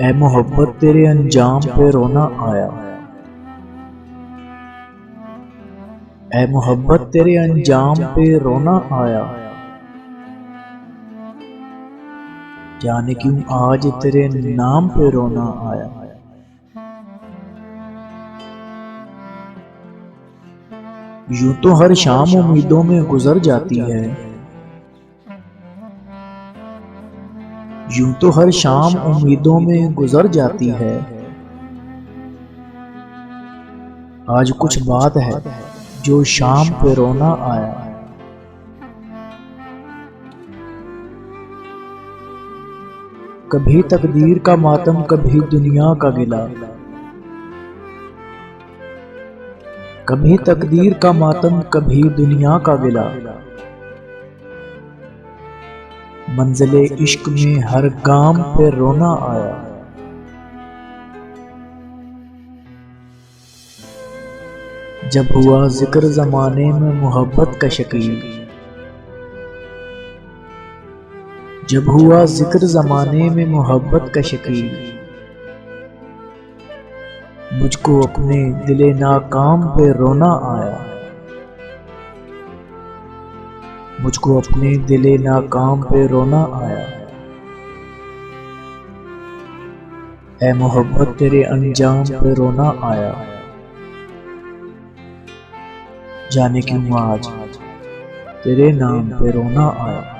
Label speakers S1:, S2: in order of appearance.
S1: ऐ मोहब्बत तेरे अंजाम पे रोना आया। ऐ मोहब्बत तेरे अंजाम पे रोना आया। जाने क्यों आज तेरे नाम पे रोना आया। यूं तो हर शाम उम्मीदों में गुजर जाती है। यूं तो हर शाम उम्मीदों में गुजर जाती है। आज कुछ बात है जो शाम पे रोना आया। कभी तकदीर का मातम, कभी दुनिया का गिला। कभी तकदीर का मातम, कभी दुनिया का गिला। मंजिले इश्क में हर गाम पे रोना आया। जब हुआ जिक्र ज़माने में मोहब्बत का शकील। जब हुआ जिक्र ज़माने में मोहब्बत का शकील। मुझको अपने दिले नाकाम पे रोना आया। मुझको अपने दिले नाकाम पे रोना आया। ऐ मोहब्बत तेरे अंजाम पे रोना आया। जाने क्यों आज तेरे नाम पे रोना आया।